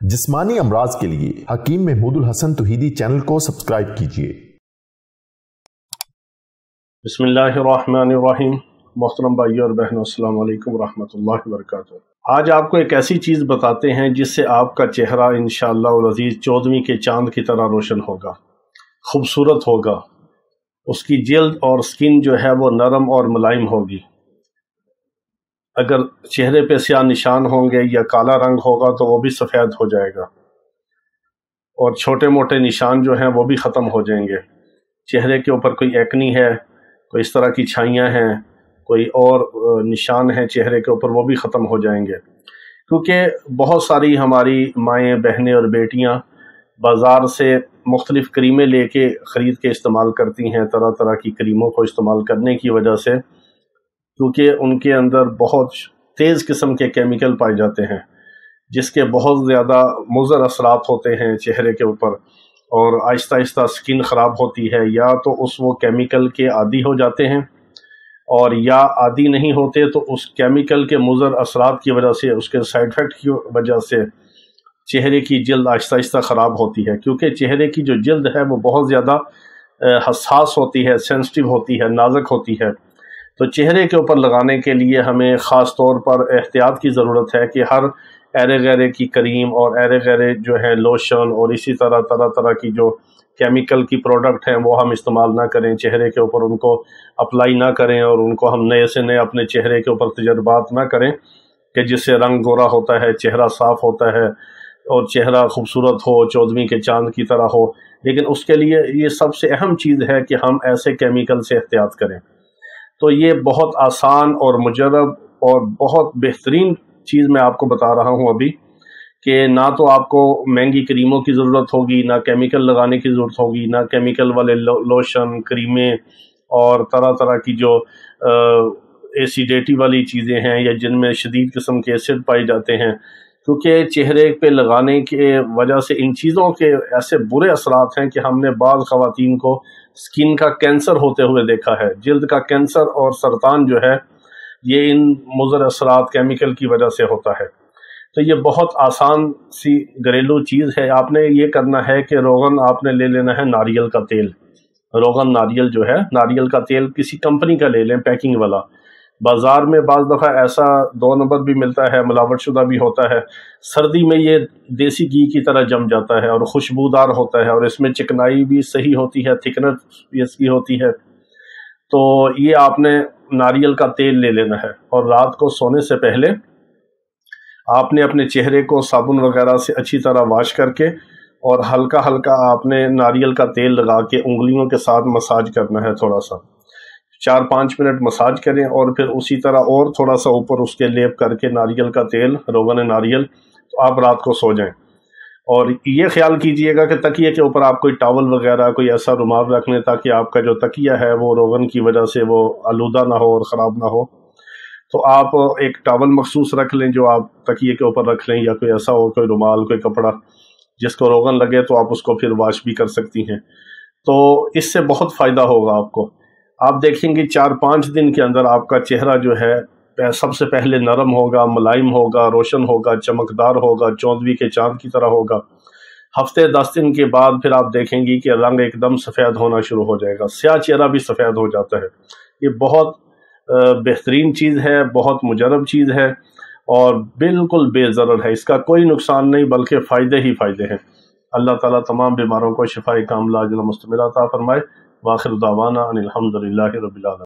जिस्मानी अमराज के लिए हकीम महमूदुल हसन तौहीदी चैनल को सब्सक्राइब कीजिए। बिस्मिल्लाहिर्रहमानिर्रहीम। मोहतरम भाइयों और बहनों, अस्सलाम वालेकुम वरहमतुल्लाहि वबरकातुहू। आज आपको एक ऐसी चीज़ बताते हैं जिससे आपका चेहरा इंशाअल्लाह अज़ीज़ 14वीं के चांद की तरह रोशन होगा, खूबसूरत होगा। उसकी जल्द और स्किन जो है वो नरम और मुलायम होगी। अगर चेहरे पे स्याह निशान होंगे या काला रंग होगा तो वो भी सफ़ेद हो जाएगा, और छोटे मोटे निशान जो हैं वो भी ख़त्म हो जाएंगे। चेहरे के ऊपर कोई एक्नी है, कोई इस तरह की छाइयाँ हैं, कोई और निशान है चेहरे के ऊपर, वो भी ख़त्म हो जाएंगे। क्योंकि बहुत सारी हमारी माएँ, बहनें और बेटियाँ बाज़ार से मुख्तलिफ़ क्रीमें लेके ख़रीद के इस्तेमाल करती हैं, तरह तरह की क्रीमों को इस्तेमाल करने की वजह से, क्योंकि उनके अंदर बहुत तेज़ किस्म के केमिकल पाए जाते हैं जिसके बहुत ज़्यादा मुज़र असरात होते हैं चेहरे के ऊपर, और आहिस्ता आहिस्ता स्किन ख़राब होती है। या तो वो केमिकल के आदी हो जाते हैं, और या आदी नहीं होते तो उस केमिकल के मुज़र असरात की वजह से, उसके साइड इफ़ेक्ट की वजह से चेहरे की जल्द आहिस्ता आहिस्ता ख़राब होती है। क्योंकि चेहरे की जो जल्द है वो बहुत ज़्यादा हसास होती है, सेंसिटिव होती है, नाजुक होती है। तो चेहरे के ऊपर लगाने के लिए हमें ख़ास तौर पर एहतियात की ज़रूरत है कि हर ऐरे गैरे की क्रीम और ऐरे गैरे जो है लोशन और इसी तरह तरह तरह की जो केमिकल की प्रोडक्ट हैं वो हम इस्तेमाल ना करें, चेहरे के ऊपर उनको अप्लाई ना करें, और उनको हम नए से नए अपने चेहरे के ऊपर तजर्बात ना करें कि जिससे रंग गोरा होता है, चेहरा साफ़ होता है और चेहरा खूबसूरत हो, 14वीं के चांद की तरह हो। लेकिन उसके लिए ये सबसे अहम चीज़ है कि हम ऐसे केमिकल से एहतियात करें। तो ये बहुत आसान और मुजरब और बहुत बेहतरीन चीज़ मैं आपको बता रहा हूँ अभी, कि ना तो आपको महंगी क्रीमों की ज़रूरत होगी, ना केमिकल लगाने की ज़रूरत होगी, ना केमिकल वाले लोशन, क्रीमें और तरह तरह की जो एसिडिटी वाली चीज़ें हैं या जिनमें शदीद किस्म के एसिड पाए जाते हैं। क्योंकि चेहरे पे लगाने के वजह से इन चीज़ों के ऐसे बुरे असरात हैं कि हमने बाज़ ख़वातीन को स्किन का कैंसर होते हुए देखा है। जल्द का कैंसर और सरतान जो है ये इन मुज़र असरात केमिकल की वजह से होता है। तो ये बहुत आसान सी घरेलू चीज़ है। आपने ये करना है कि रोगन आपने ले लेना है नारियल का तेल। रोगन नारियल जो है, नारियल का तेल किसी कंपनी का ले लें, पैकिंग वाला। बाज़ार में बाज़ दफ़ा ऐसा 2 नंबर भी मिलता है, मिलावट शुदा भी होता है। सर्दी में ये देसी घी की तरह जम जाता है और खुशबूदार होता है, और इसमें चिकनाई भी सही होती है, थिकनेस भी इसकी होती है। तो ये आपने नारियल का तेल ले लेना है, और रात को सोने से पहले आपने अपने चेहरे को साबुन वगैरह से अच्छी तरह वॉश करके और हल्का हल्का आपने नारियल का तेल लगा के उंगलियों के साथ मसाज करना है। थोड़ा सा 4-5 मिनट मसाज करें, और फिर उसी तरह और थोड़ा सा ऊपर उसके लेप करके नारियल का तेल, रोगन नारियल, तो आप रात को सो जाएं। और ये ख्याल कीजिएगा कि तकिए के ऊपर आप कोई टॉवल वगैरह, कोई ऐसा रुमाल रख लें ताकि आपका जो तकिया है वो रोगन की वजह से वो आलूदा ना हो और ख़राब ना हो। तो आप एक टॉवल मखसूस रख लें जो आप तकिए के ऊपर रख लें, या कोई ऐसा हो, कोई रुमाल, कोई कपड़ा जिसको रोगन लगे तो आप उसको फिर वॉश भी कर सकती हैं। तो इससे बहुत फ़ायदा होगा आपको। आप देखेंगे 4-5 दिन के अंदर आपका चेहरा जो है सबसे पहले नरम होगा, मुलायम होगा, रोशन होगा, चमकदार होगा, 14वीं के चांद की तरह होगा। हफ्ते 10 दिन के बाद फिर आप देखेंगी कि रंग एकदम सफ़ेद होना शुरू हो जाएगा, स्याह चेहरा भी सफ़ेद हो जाता है। ये बहुत बेहतरीन चीज़ है, बहुत मुजरब चीज़ है और बिल्कुल बेज़रर है। इसका कोई नुकसान नहीं बल्कि फ़ायदे ही फ़ायदे हैं। अल्लाह ताला तमाम बीमारों को शिफाए कामिला अजल मुस्तमिला अता फरमाए। वाखिर दावाना अनिल हम्दुलिल्लाहि रब्बिल आलमीन।